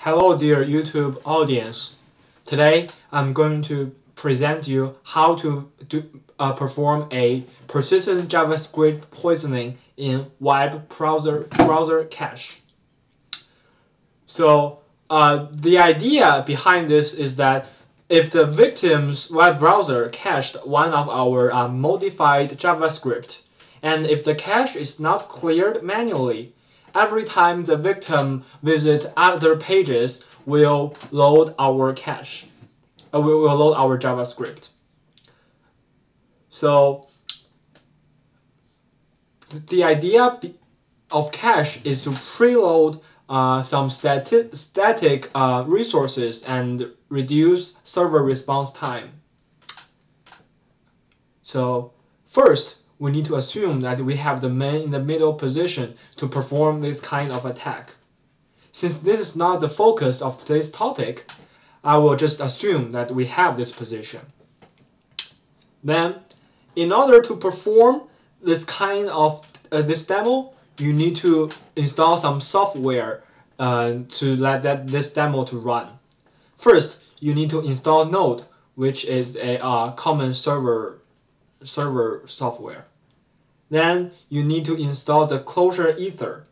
Hello dear YouTube audience. Today I'm going to present you how to perform a persistent JavaScript poisoning in web browser cache. So the idea behind this is that if the victim's web browser cached one of our modified JavaScript, and if the cache is not cleared manually, every time the victim visits other pages, will load our cache. Will load our JavaScript. So the idea of cache is to preload some static resources and reduce server response time. So first, we need to assume that we have the man in the middle position to perform this kind of attack. Since this is not the focus of today's topic, I will just assume that we have this position. Then, in order to perform this kind of this demo, you need to install some software to let this demo to run. First, you need to install Node, which is a common server software. Then you need to install the Closure Ether,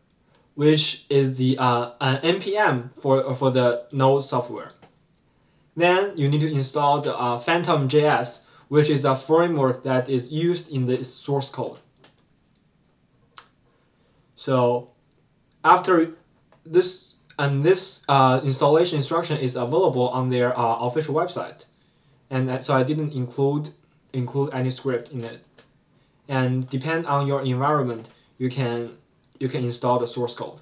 which is the an npm for the Node software. Then you need to install the Phantom.js, which is a framework that is used in the source code. So after this, this installation instruction is available on their official website, and so I didn't include any script in it. And depend on your environment, you can install the source code.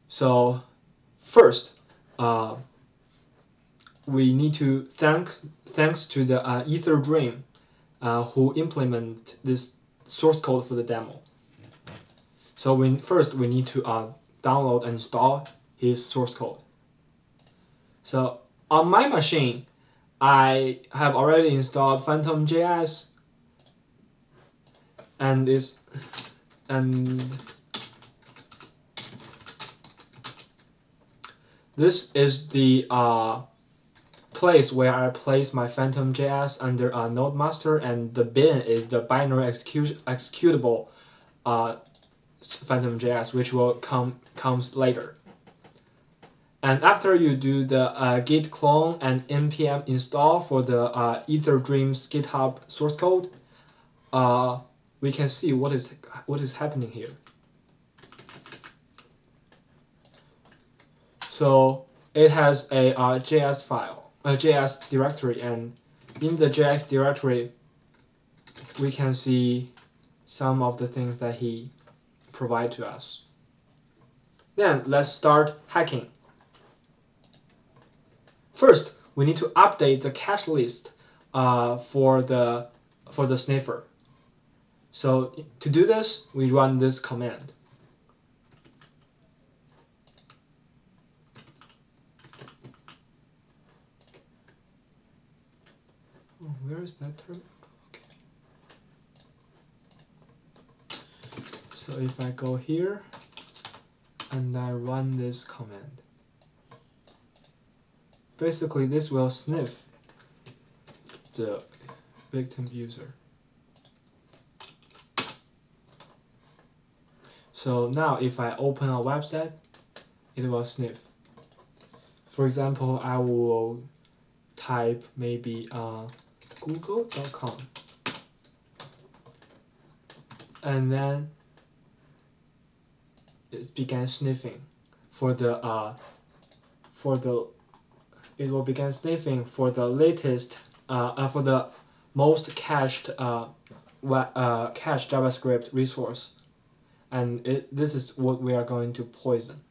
So first, we need to thanks to the Ether Dream who implement this source code for the demo. So first we need to download and install his source code. So on my machine, I have already installed Phantom.js, and this is the place where I place my Phantom.js under a node master, and the bin is the binary executable Phantom.js, which will comes later. And after you do the git clone and npm install for the Ether Dream's GitHub source code, we can see what is happening here. So it has a JS file, a JS directory, and in the JS directory, we can see some of the things that he provides to us. Then let's start hacking. First, we need to update the cache list for the sniffer. So to do this, we run this command. Oh, where is that term? Okay. So if I go here and I run this command, basically this will sniff the victim user. So now if I open a website, it will sniff. For example, I will type maybe google.com, and then it began sniffing it will begin sniffing for the latest for the most cached cached JavaScript resource. And this is what we are going to poison.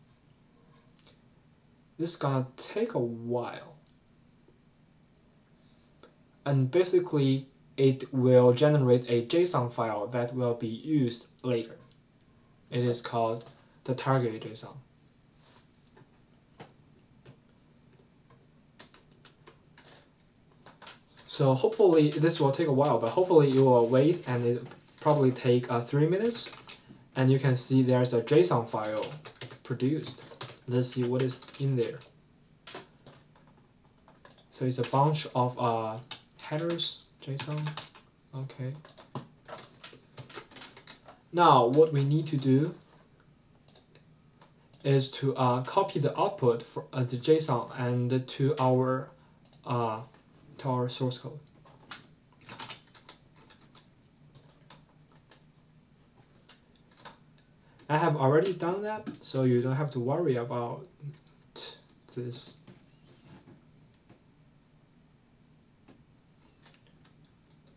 This is gonna take a while. And basically, it will generate a JSON file that will be used later. It is called the target JSON. So hopefully, this will take a while, but hopefully you will wait, and it probably take 3 minutes. And you can see there's a JSON file produced. Let's see what is in there. So it's a bunch of headers, JSON. Okay. Now what we need to do is to copy the output for the JSON and to our source code. I have already done that, so you don't have to worry about this.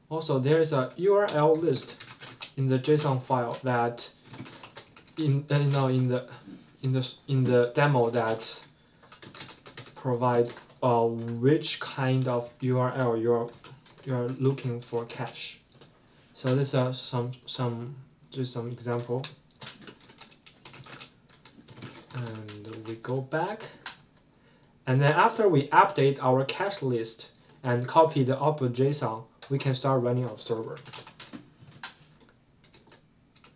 Also, there's a URL list in the JSON file that in the demo that provide which kind of URL you're looking for cache. So these are some example. And we go back, and then after we update our cache list and copy the output JSON, we can start running our server.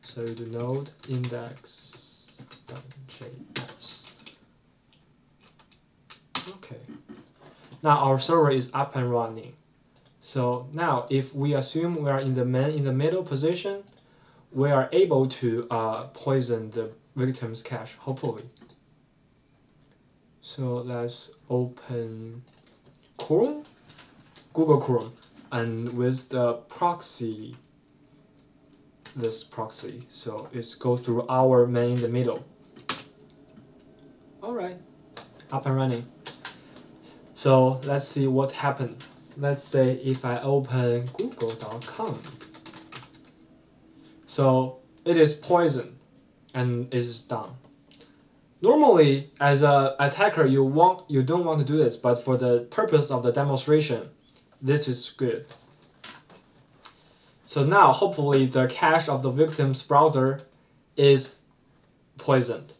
So you do node index.js. Okay. Now our server is up and running. So now if we assume we are in the middle position, we are able to poison the victim's cache, hopefully. So let's open Chrome, Google Chrome, and with the proxy, this proxy, so it goes through our main in the middle. All right, up and running. So let's see what happened. Let's say if I open google.com. So it is poisoned and it is done. Normally, as an attacker, you don't want to do this, but for the purpose of the demonstration, this is good. So now, hopefully, the cache of the victim's browser is poisoned.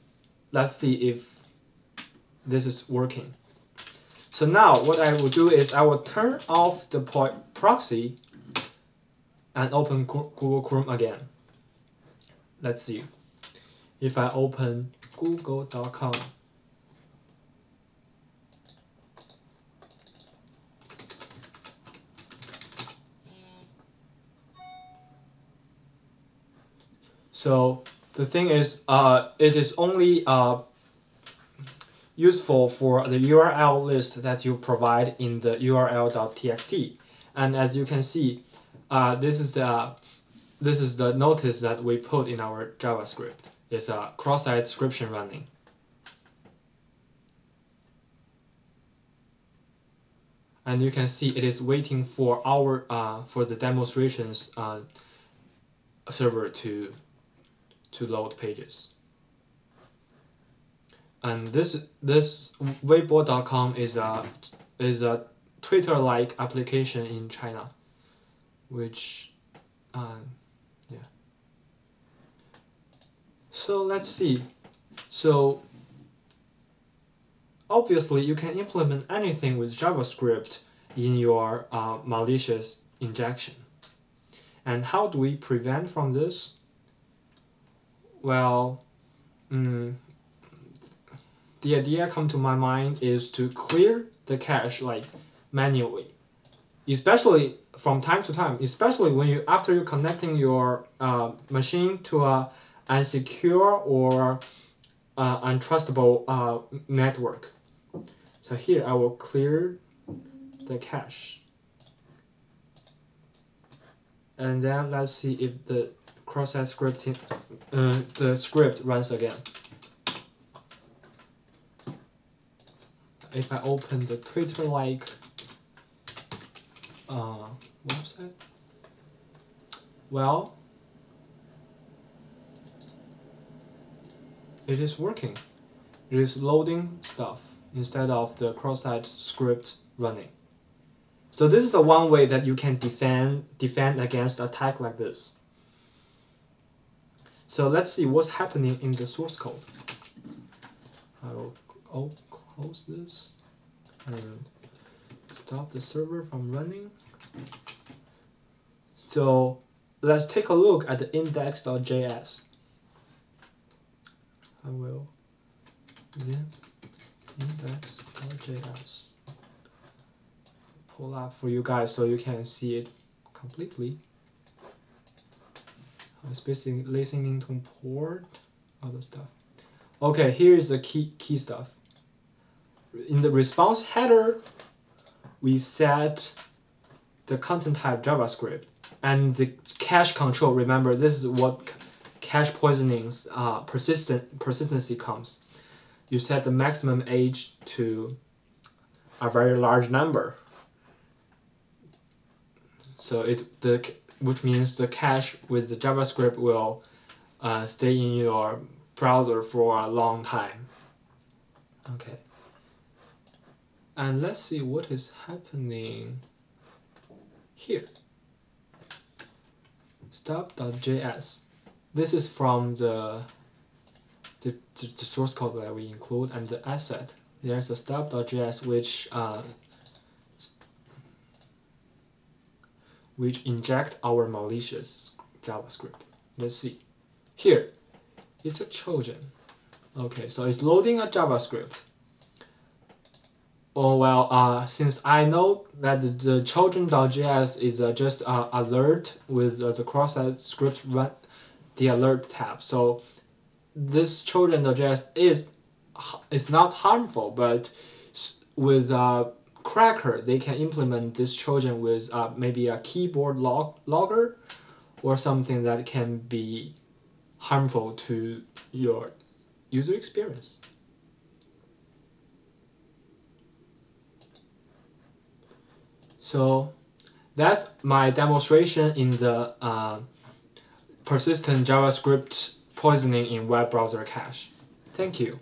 Let's see if this is working. So now, what I will do is I will turn off the proxy and open Google Chrome again. Let's see. If I open google.com, so the thing is, it is only useful for the URL list that you provide in the url.txt. And as you can see, this is the notice that we put in our JavaScript. It's a cross-site description running. And you can see it is waiting for our for the demonstrations server to load pages. And this Weibo.com is a Twitter-like application in China, which yeah. So let's see. So obviously you can implement anything with JavaScript in your malicious injection. And how do we prevent from this? Well, the idea come to my mind is to clear the cache like manually, especially from time to time, especially when after you're connecting your machine to a unsecure or untrustable network. So here I will clear the cache, and then let's see if the cross-site scripting the script runs again. If I open the Twitter-like website, well, it is working. It is loading stuff instead of the cross-site script running. So this is one way that you can defend against attack like this. So let's see what's happening in the source code. I will close this and stop the server from running. So let's take a look at the index.js. I will then index.js. Pull up for you guys so you can see it completely. It's basically listening to port, other stuff. Okay, here is the key stuff. In the response header, we set the content type JavaScript and the cache control. Remember, this is what cache poisoning's persistency comes. You set the maximum age to a very large number. So which means the cache with the JavaScript will stay in your browser for a long time. Okay. And let's see what is happening here. Stop.js. This is from the source code that we include and the asset. There's a stop.js which inject our malicious JavaScript. Let's see. Here, it's a Trojan. Okay, so it's loading a JavaScript. Oh well, since I know that the Trojan.js is just alert with the cross-site script run the alert tab. So this Trojan.js is not harmful, but with Cracker, they can implement this Trojan with maybe a keyboard logger or something that can be harmful to your user experience. So that's my demonstration in the persistent JavaScript poisoning in web browser cache. Thank you.